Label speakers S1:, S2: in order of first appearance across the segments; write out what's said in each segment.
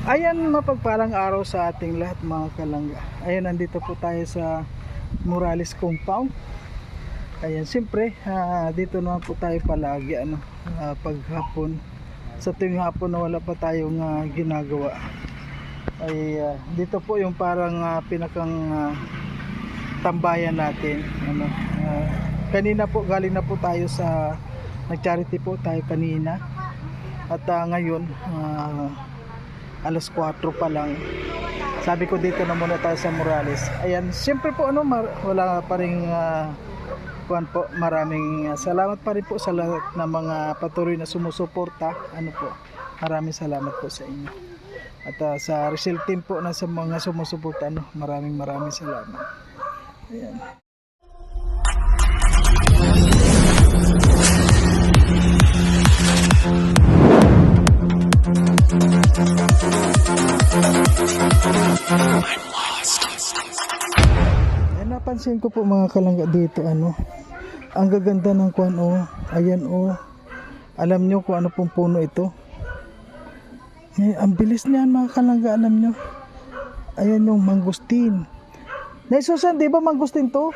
S1: Ayan, mapagpalang araw sa ating lahat mga kalangga. Ayan, nandito po tayo sa Morales Compound. Ayan, siyempre dito naman po tayo palagi paghapon. Sa tuwing hapon na wala pa tayong ginagawa ay dito po yung parang pinakang tambayan natin. Kanina po galing na po tayo sa nag-charity po tayo kanina. At ngayon alas 4 pa lang. Sabi ko dito na muna tayo sa Morales. Ayan, siyempre po wala pa ring maraming salamat pa rin po sa lahat ng mga patuloy na sumusuporta. Maraming salamat po sa inyo. At sa Rizal team po na sa mga sumusuporta, maraming salamat. Ayan. Napansin ko po mga kalangga dito ang gaganda ng kuan ayan alam nyo kung ano pong puno ito. Ang bilis niyan mga kalangga, alam nyo. Ayan yung mangustin. Naisusan, di ba mangustin to?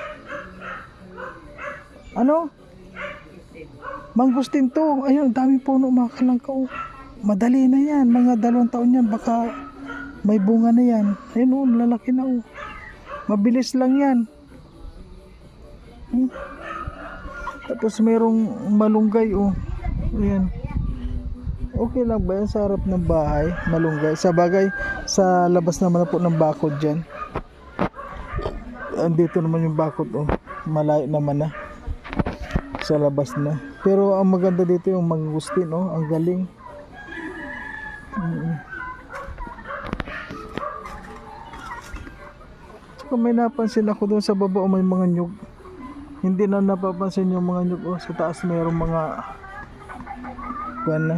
S1: Mangustin to. Ayun, daming puno mga kalangga. Madali na yan, mga 2 taon yan, baka may bunga na yan. Ayun lalaki na mabilis lang yan. Tapos merong malunggay ayan. Okay lang ba yan sa harap ng bahay? Malunggay. Sa bagay, sa labas naman po ng bakod dyan. Andito naman yung bakod malayo naman sa labas na. Pero ang maganda dito yung mangustin ang galing. May napansin ako doon sa baba may mga nyug. Hindi na napapansin yung mga nyug sa taas mayroong mga kuwan na.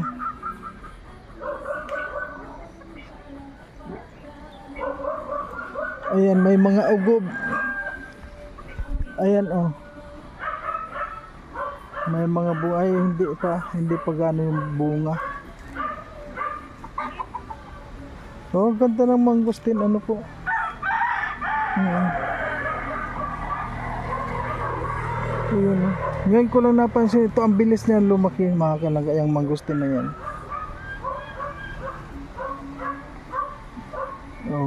S1: Ayan, may mga ugob. Ayan may mga bunga. Ay, hindi pa gano yung bunga. Ganda ng mangustin po. Ayun, ngayon ko lang napansin ito, ang bilis niya lumaki mga kalangga, yung mangustin na yan.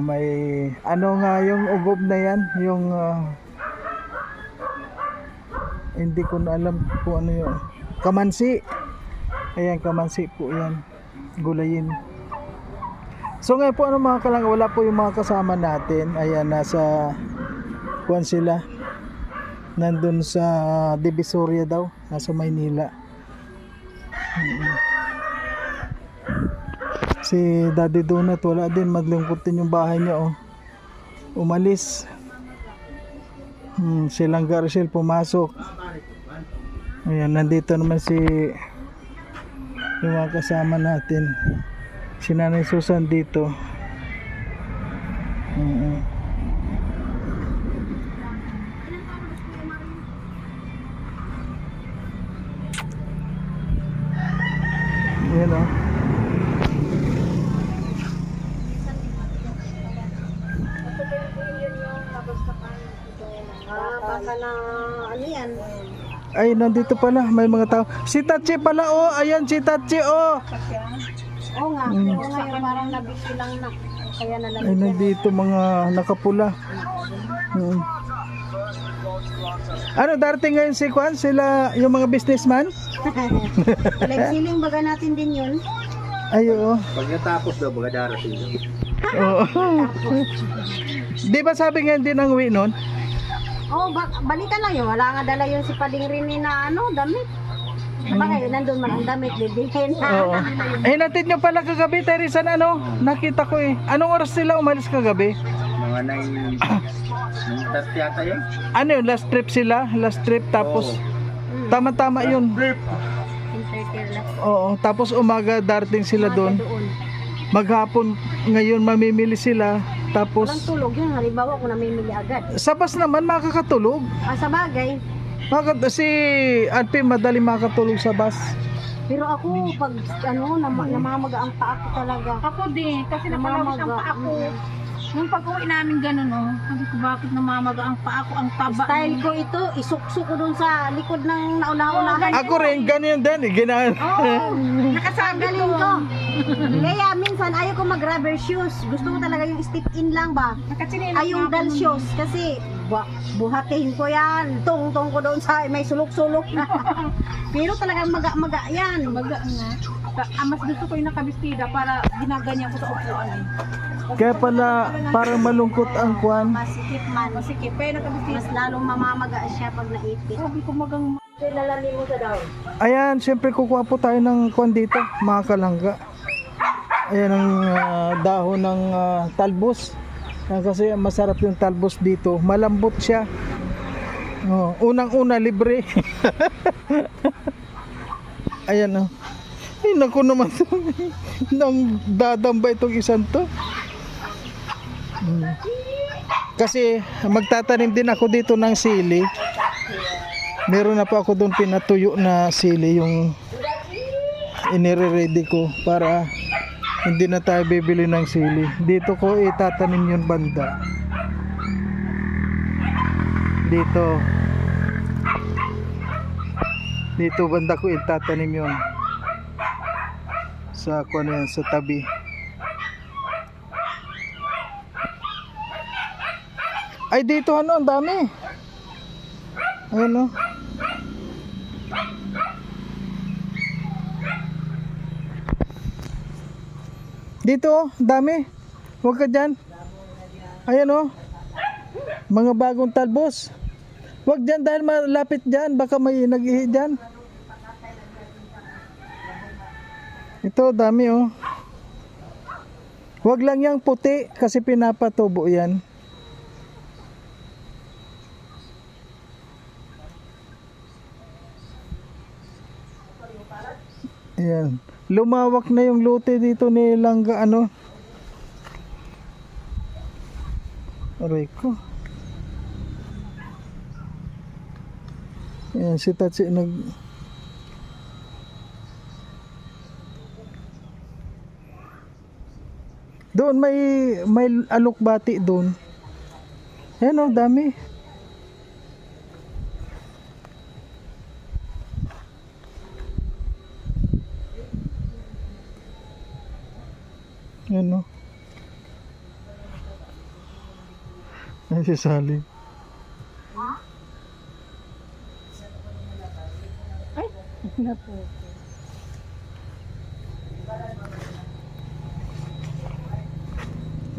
S1: May yung ugob na yan, yung hindi ko na alam kung ano yun. Kamansi. Ayan, kamansi po yan, gulayin. So ngayon po mga kalangga, wala po yung mga kasama natin. Ayan, nasa kuwan sila. Nandun sa Divisoria daw, nasa Maynila. Si Daddy Donut wala din, madlungkutin yung bahay niya umalis. Si Langga Rizal pumasok. Ayan, nandito naman yung mga kasama natin. Si Nanay Susan dito. Yan
S2: baka na yan.
S1: Ay, nandito pala, may mga tao. Si Tachi pala ayan si Tachi
S2: Oo nga, parang nabisi lang na. Kaya nalang.
S1: Ay, nandito mga nakapula. Darating ngayon si Kwan? Sila, yung mga businessman?
S2: Siling baga natin din yun.
S1: Ay, oo.
S3: Pag natapos daw, baga darating yun.
S1: Oo. Di ba sabi nga hindi nang uwi nun?
S2: Balikan lang yun. Wala nga dala yun si Pading Rini na damit. Bakit nandun man ang damit, bibilhin na.
S1: Oo. Natid nyo pala kagabi, Teresa, nakita ko Anong oras sila umalis kagabi?
S3: Mga 9:30 yata yun.
S1: Last trip sila? Last trip, tapos tama-tama yun. Oo, tapos umaga darating sila doon. Maghapon ngayon mamimili sila. Tapos
S2: walang tulog yun, halimbawa kung namimili agad.
S1: Sa bus naman makakatulog.
S2: Sa bagay.
S1: Si Alpi madali makatulog sa bus.
S2: Pero ako, pag namamaga ang paa ko talaga.
S4: Ako din, kasi napalawis ang paa ko. Nung pag-uwi namin ganun, oh, sabi ko bakit namamaga ang paa ko, ang taba.
S2: Style ko ito, isukso ko dun sa likod ng nauna-unahan.
S1: Ako rin, ganyan din. Ginahan.
S2: Oo,
S4: Nakasabi
S2: galing ko. Kaya minsan ayaw ko mag-rubber shoes. Gusto ko talaga yung step-in lang ba?
S4: Nakachinelas
S2: Ay, yung dal shoes. Kasi buhatin ko yan. Tong-tong ko doon sa may sulok-sulok na. Pero talagang maga-maga yan.
S4: Baga nga. Mas gusto ko yung nakabistida para ginaganyan ko sa upuan eh.
S1: Kaya pala, parang malungkot ang kwan.
S2: Masikip man.
S4: Masikip, pero nakabistida.
S2: Mas lalong mamamaga siya pag naipit.
S4: Sabi ko magang
S2: Lalalim mo sa daw.
S1: Ayan, siyempre kukuha po tayo ng kwan dito, mga kalangga. Ayan ang dahon ng talbos. Kasi masarap yung talbos dito. Malambot siya. Oh, unang-una, libre. Ayan oh. Ay, naku naman to. Nang dadamba itong isang to. Kasi magtatanim din ako dito ng sili. Meron na pa ako doon pinatuyo na sili, yung inire-ready ko para hindi na tayo bibili ng sili. Dito ko itatanim yung banda. Dito banda ko itatanim yun. Sa ano yan, sa tabi. Ay dito ano, ang dami. Ayun oh. Dito oh, dami. Huwag ka dyan. Ayan oh. Mga bagong talbos. Huwag dyan dahil malapit dyan. Baka may nag-ihi dyan. Ito dami oh. Huwag lang yang puti kasi pinapatubo yan. Ayan. Lumawak na yung lote dito ni Langga ano. Aray ko. Ayan si Tatsi nag doon may alokbati doon. Ayan oh, dami. Ano? Ay, si Sally.
S4: ay, na po.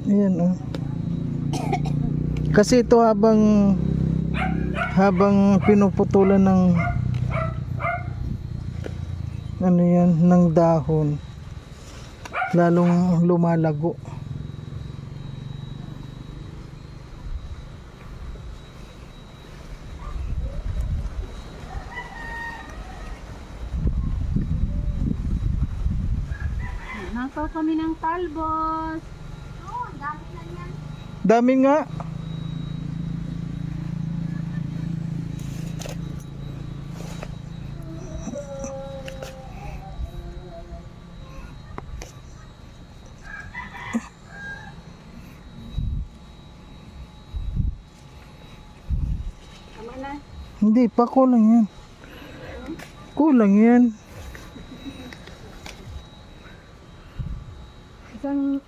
S1: Ayan oh. Kasi ito habang pinuputulan ng ano yan, ng dahon, lalong lumalago.
S4: Nakaw kami ng talbos.
S1: Dami nga.
S2: Tama na.
S1: Hindi pa, kulang yan. Kulang yan.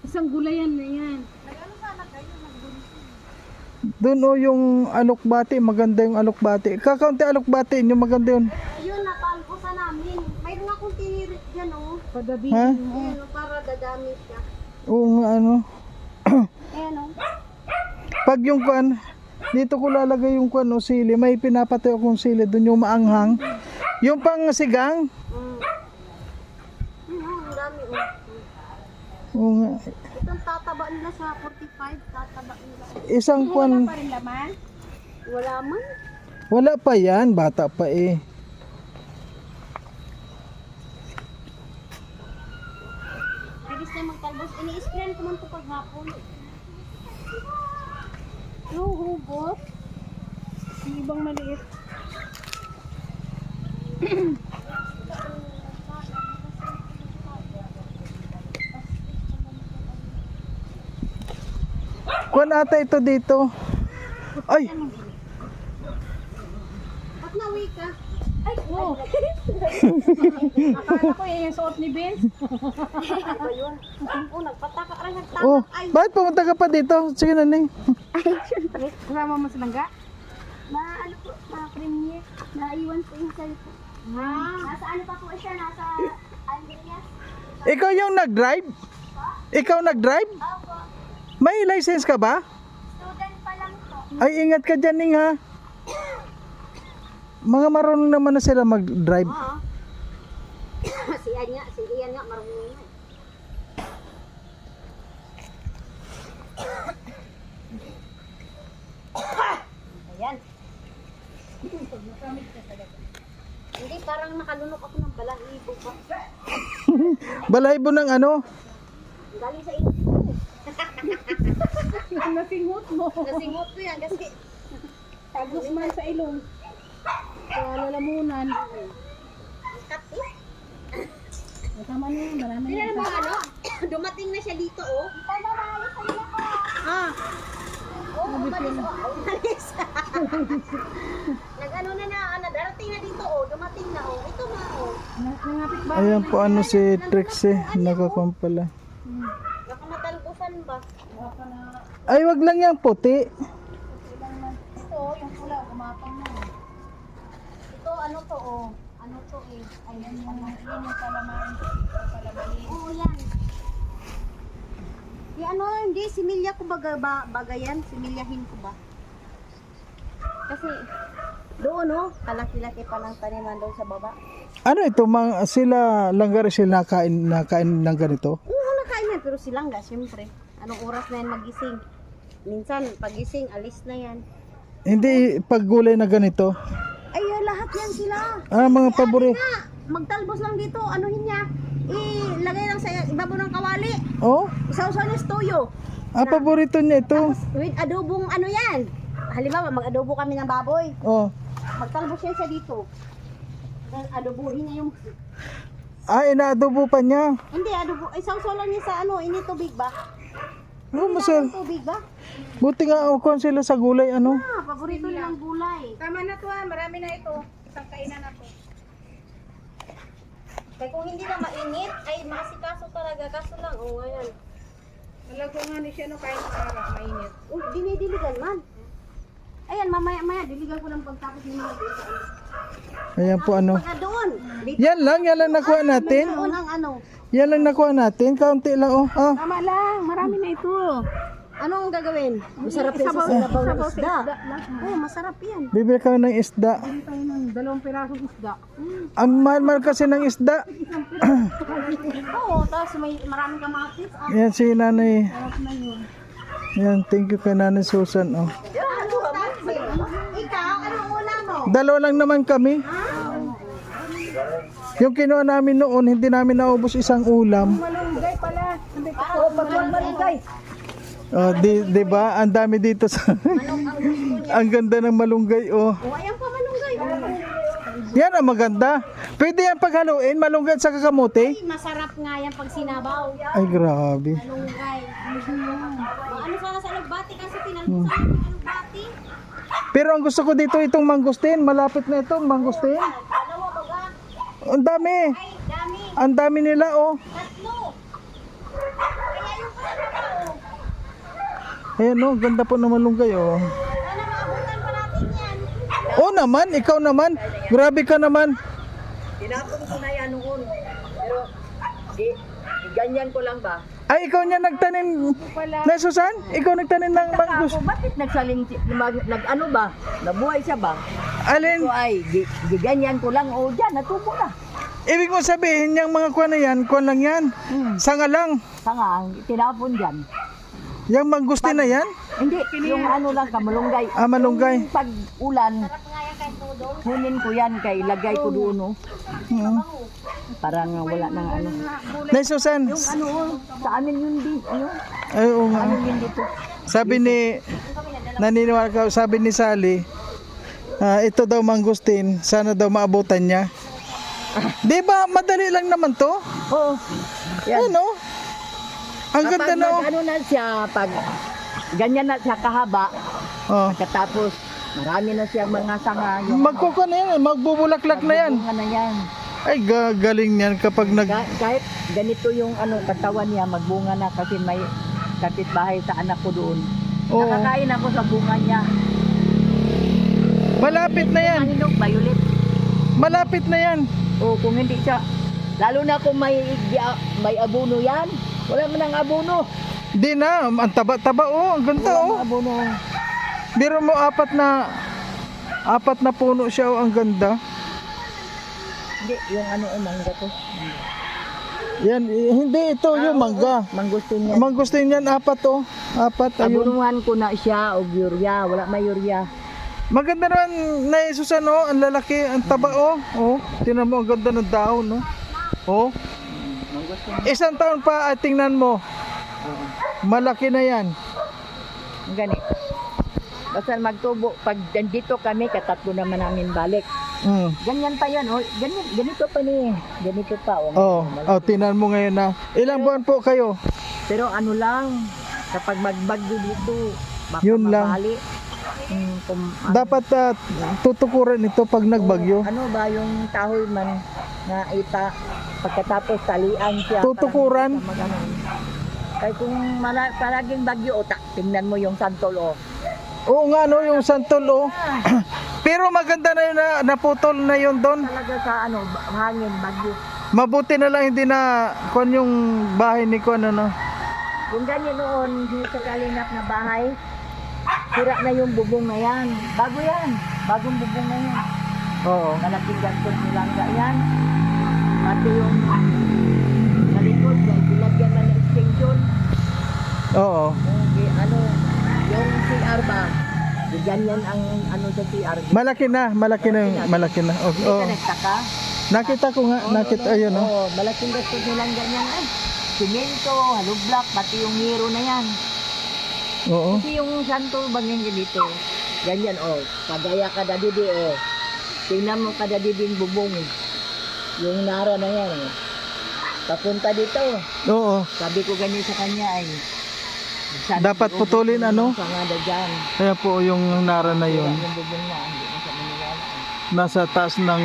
S4: Isang gulayan na yan.
S1: Doon o yung alokbati, maganda yung alokbati. Kakaunti alokbati, yung maganda yun.
S2: Ayun, natalbosan namin. Mayroon akong tinirit dyan, oh.
S4: Padabi.
S1: Ha?
S2: Ayun, oh, para dadami siya.
S1: Oo nga ano.
S2: Ayan, oh.
S1: Pag yung kwan, dito ko lalagay yung kwan o sili, may pinapatay akong sili, doon yung maanghang. Yung pang sigang,
S2: Ang dami, oh.
S1: oo nga,
S2: Itong tataba nila sa 45, tataba nila.
S1: isang kwan,
S4: Pa rin laman.
S2: Wala man.
S1: wala pa yan, bata pa eh.
S2: Pwede siya magtalbos. Ini-sprayan ko man ito paghapon.
S4: Yung hugot. Yung ibang maliit.
S1: Kuan ata ito dito. Ay,
S2: Ba't nawi ka?
S4: Ay, oh. Akala ko yung suot ni Vince.
S2: Ano yun? Oh, nagpataka ka nagtaka.
S1: oh.
S2: Ay,
S1: Bakit pumunta ka pa dito? Sige na, Ning.
S2: syempre.
S4: Kasama mo sa langga?
S5: Ano po, premiere. Naiwan po yung cellphone. Nasa ano pa po siya? Nasa Andreas.
S1: Ikaw yung nag-drive? Ikaw nag-drive?
S5: Opo.
S1: May license ka ba?
S5: Student pa lang po.
S1: Ay, ingat ka dyan, Ning, ha? Mga marunong naman na sila mag-drive.
S2: Oo. Si Ian nga, marunong yun. Ayan. Hindi, parang nakalunok ako ng balahibo pa.
S1: Balahibo ng ano?
S2: Galing sa inyo.
S4: Nasingot mo.
S2: Nasingot ko yan kasi
S4: Tagos man sa ilong. Kaya lalamunan.
S2: cut eh.
S4: Tama na yan, marami
S2: Hindi
S4: na.
S2: na naman ano, dumating na siya dito oh. Ah. Oh, umalis oh. Umalis. Nag-ano na, darating na dito oh, dumating na oh. Ito na oh.
S4: Nangapit ba?
S1: Ayan po ano si Trixie. Nakakuha pala.
S2: Baka matalbusan ba?
S1: Ay, wag lang yung puti.
S2: Ito, yung pula, gumapang na. Ito, ano to oh. Ano to eh. Ayan yung palaman. Oo, yan. Di ano, hindi, similya ko baga yan. Similyahin ko ba? Kasi, doon oh, kalaki-laki pa ng taniman doon sa baba.
S1: Ano ito? Sila langga rin sila nakain ng ganito?
S2: Oo, nakain yan, pero silang ga, siyempre. Anong oras na yan magising? Minsan, pagising, alis na yan.
S1: Hindi pag gulay na ganito.
S2: Ay, lahat yan sila.
S1: Mga paborito.
S2: Nga, magtalbos lang dito, anuhin niya. Ilagay lang sa ibabaw ng kawali.
S1: Oh?
S2: Isaw-saw niya sa toyo.
S1: Paborito niya ito.
S2: Tapos, with adobong ano yan. Halimbawa, mag-adobo kami ng baboy.
S1: Oh.
S2: Magtalbos yan siya dito. Then, adobohin niya yung...
S1: Inaadobo pa niya.
S2: Hindi, adobo. Isaw-saw lang niya sa ano, ini tubig ba?
S1: Oh, masal.
S2: Tubig ba?
S1: Buti nga ako sila sa gulay ano.
S2: Paborito nilang gulay.
S4: Tama na to ah, marami na ito. Isang kainan na to.
S2: Kaya kung hindi na mainit, ay masikaso talaga. Kaso lang, ngayon.
S4: Talago nga ni siya no kahit maara, mainit.
S2: Dinidiligan man. Ayan, mamaya, diligan ko lang pagtapos ni mga dito.
S1: Ayan po ano.
S2: Pagka doon. Dito
S1: Yan lang nakuha natin.
S2: doon ang ano.
S1: Yan lang nakuha natin. Kaunti lang oh.
S4: Tama lang, marami na ito.
S2: Anong gagawin? Masarap yan sa sabaw ng isda. Oo, masarap yan.
S1: Bibili kami ng isda.
S4: Bili tayo ng 2 pirasong isda.
S1: Ang mahal kasi ng isda.
S2: Oo, tapos may maraming kamatis.
S1: Yan si nanay. Yan, thank you kay nanay Susan. Oh.
S2: Ikaw, anong ulam mo?
S1: Dalawa lang naman kami. Yung kinuha namin noon, hindi namin naubos isang ulam.
S4: Malunggay pala. Oo, malunggay.
S1: Oh, di ba? Ang dami dito sa ang ganda ng malunggay oh.
S2: O, ayan pa malunggay.
S1: Yan ang maganda. Pwede yan paghaluin, malunggay at saka kamote.
S2: Ay, masarap nga yan pag sinabaw.
S1: Ay, grabe.
S2: Malunggay. Ano sana sa alugbati kasi tinalbusan ng alugbati.
S1: Pero ang gusto ko dito itong mangustin. Malapit na itong mangustin.
S2: Dalawa baga.
S1: Ang dami.
S2: Ay, dami.
S1: Ang dami nila oh.
S2: Tatlo. Kaya yung kasama oh.
S1: Ayan oh, ganda po ng malunggay oh.
S2: Sana maabutan pa natin yan.
S1: Oh naman, ikaw naman. Grabe ka naman.
S6: Tinapon ko na yan noon. Pero, ganyan ko lang ba?
S1: Ay, ikaw niya nagtanim. Na Susan? Ikaw nagtanim ng manggus.
S6: Bakit nagsaling, ano ba? Nabuhay siya ba?
S1: Alin?
S6: So ay, giganyan ko lang. O dyan, natubo na.
S1: Ibig mo sabihin, yung mga kuwan na yan, kuwan lang yan. Sanga lang.
S6: Sanga, tinapon dyan.
S1: Yung mangustin na yan?
S6: Hindi, yung ano lang ka, malunggay.
S1: Malunggay.
S6: Yung pag-ulan, hunin ko yan kay lagay ko doon. Oh. Parang wala nang ano.
S1: Na Susan.
S6: Ano, sa amin yun din. Ano?
S1: Ay, oo nga.
S6: Amin yun dito.
S1: Sabi ni, naniniwala ka, sabi ni Sally, ito daw mangustin, sana daw maabutan niya. Di ba, madali lang naman to?
S6: Oo. Yan.
S1: Ano? Ang ganda na oh.
S6: Ano na siya, pag ganyan na siya kahaba.
S1: Oh.
S6: Pagkatapos, marami na siyang mga sanga. Yung
S1: Magkuko na yan, magbubulaklak na yan.
S6: magbubunga na yan.
S1: Ay, galing yan kapag
S6: Kahit ganito yung katawan niya, magbunga na kasi may kapitbahay sa anak ko doon.
S1: Oo.
S6: Nakakain ako sa bunga niya.
S1: Malapit na yan.
S6: Ang hinog, violet.
S1: Malapit na yan.
S6: O kung hindi siya, lalo na kung may abono yan, wala man ang abono.
S1: Di na, ang taba-taba oh, ang ganda
S6: Wala
S1: oh.
S6: man abono.
S1: Biro mo apat na puno siya oh, ang ganda.
S6: Hindi, yung mangga to.
S1: Yan, hindi ito yung mangga.
S6: Mangustin yan.
S1: Mangustin yan, apat oh. Apat, ayun.
S6: Abunuhan ko na siya o urea, wala may urea.
S1: Maganda naman na Susan oh, ang lalaki, ang taba oh. Oh, tingnan mo ang ganda ng dahon no. Oh. Isang taon pa tingnan mo. Malaki na yan.
S6: Ang gani. Basta magtubo, pag nandito kami, katatlo naman namin balik.
S1: Mm.
S6: Ganyan pa yan, oh. Ganito pa ni. Ganito pa,
S1: Oh, tingnan mo ngayon na. Ilang buwan po kayo?
S6: Pero ano lang, kapag magbagyo dito, baka
S1: Yun lang.
S6: mabali.
S1: Dapat tutukuran ito pag nagbagyo.
S6: Ano ba yung kahoy man na ita, pagkatapos talian siya.
S1: Tutukuran?
S6: Kaya kung palaging bagyo, tingnan mo yung santol, oh.
S1: Oo nga no, yung santol oh. Pero maganda na yun na naputol na yun doon.
S6: Talaga sa hangin, bagyo.
S1: Mabuti na lang hindi na kon yung bahay ni kon ano.
S6: Yung ganyan noon, sa Kalingap na bahay, sira na yung bubong na yan. Bago yan, bagong bubong na yan.
S1: Oo.
S6: Malaking gastos nilangga yan. Pati yung sa likod, bilagyan na ng extension.
S1: Oo.
S6: Yung CR ba? Ganyan ang sa CR.
S1: Malaki na Oh,
S6: Hindi
S1: oh.
S6: ka nagtaka?
S1: Nakita ko nga, ayun oh.
S6: Oo, malaking gastos nilang ganyan. Ay, simento, hollow block, pati yung hero na yan.
S1: Oo.
S6: Kasi yung santo bangin dito, ganyan oh, kagaya kadadidi oh. Tingnan mo kadadiding bubong. Yung nara na yan oh. Papunta dito.
S1: Oo.
S6: Sabi ko ganyan sa kanya ay
S1: Dapat putulin ano?
S6: Pangada dyan.
S1: Kaya po yung nara na yun.
S6: Yung bubong na, hindi na sa Manila.
S1: Nasa taas ng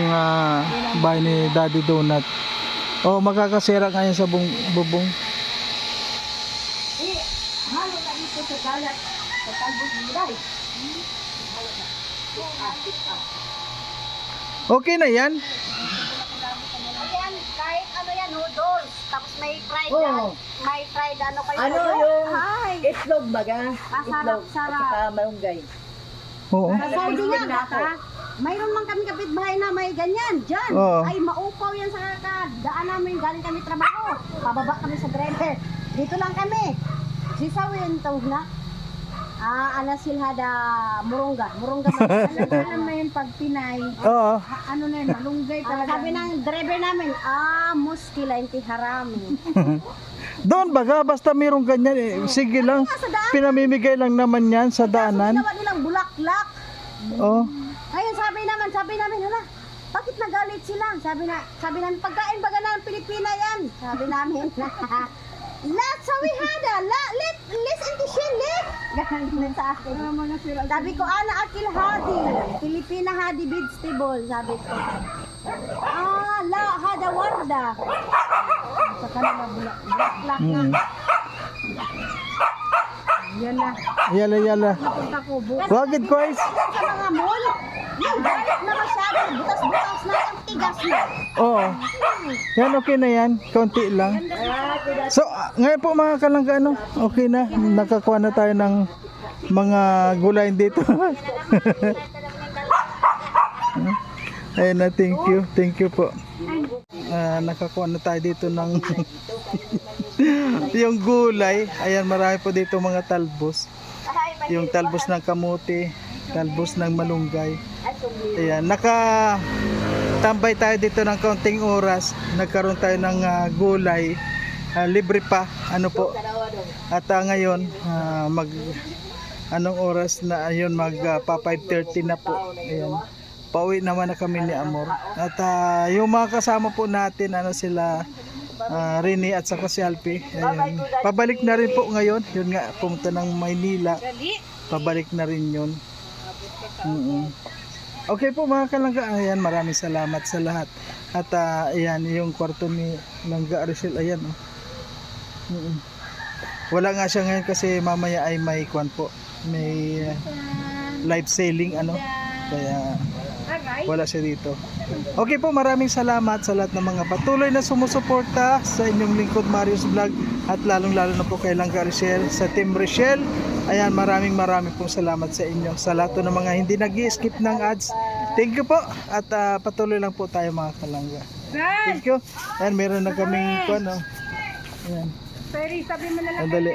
S1: bahay ni Daddy Donut. Oh, makakasira nga yan sa bubong.
S6: Halo na dito sa galat, sa talbos ng Miray.
S1: Okay na yan?
S2: Ayan, kahit ano yan, noodles. Tapos may fried
S6: Oo.
S2: may fried ano kayo.
S6: Ano yung itlog baga?
S2: Masarap,
S6: Itlog.
S2: sarap.
S6: At saka malunggay.
S1: Oo.
S2: Sa Saudi
S6: Nagulog
S2: nga,
S6: na ako.
S2: mayroon man kami kapitbahay na may ganyan. Diyan.
S1: Oo.
S2: Ay, maupaw yan sa daan namin. Galing kami trabaho. Pababa kami sa driver. Dito lang kami. Sisawin tawag na. Ana silhada murungga. Murungga ba? Alam na yun pag Pinay.
S1: Oo.
S2: Ano na yun, malunggay talaga. Sabi ng driver namin, muskila inti harami.
S1: Doon baga, basta mayroong ganyan eh. Sige lang.
S2: Sa daan,
S1: Pinamimigay lang naman yan sa daanan.
S2: ginawa nilang bulaklak.
S1: Oh.
S2: Ayun, sabi namin, hala, bakit nagalit sila? Sabi namin, pagkain baga ng Pilipina yan. Sabi namin, la sawihada, let's intishili. Ganun sa akin. Sabi ko, ana akil hadi, Pilipina hadi vegetable, sabi ko. La hada warda. Sa kanila bulaklak na. Yan na.
S1: Yala.
S2: Punta ko bukas.
S1: Wagid ko is.
S2: Sa mga mall, yung galit na masyado, butas-butas na, ang tigas na.
S1: Oo. Yan, okay na yan. Kaunti lang. So, ngayon po mga kalangga, ano, okay na. Nakakuha na tayo ng mga gulay dito. Ayun na, thank you. Thank you po. Nakakuha na tayo dito ng yung gulay. Ayan, marami po dito mga talbos. Yung talbos ng kamuti, talbos ng malunggay. Ayan, nakatambay tayo dito ng kaunting oras. Nagkaroon tayo ng gulay. Libre pa, ano po. At ngayon, anong oras na, ayun, pa 5:30 na po. Ayan. Pauwi naman na kami ni Amor. At yung mga kasama po natin, ano sila, Rini at saka si Alpi. Ayan. Pabalik na rin po ngayon. Yun nga, pumunta ng Maynila. Pabalik na rin yun. Okay po mga kalangga, ayan, maraming salamat sa lahat. At ayan, yung kwarto ni Langga Aricel, ayan. Wala nga siya ngayon kasi mamaya ay may kwan po. May live selling ano. Kaya wala siya dito. Okay po, maraming salamat sa lahat ng mga patuloy na sumusuporta sa inyong lingkod Marius Vlog at lalong-lalo na po kay Langga Aricel, sa Team Richelle. Ayan, maraming pong salamat sa inyo. Sa lahat ng mga hindi nag-skip ng ads. Thank you po at patuloy lang po tayo mga kalangga. Thank you. Ayan, meron na kaming kwan, no? Ayan.
S4: Pero sabi mo na lang.
S1: Andali.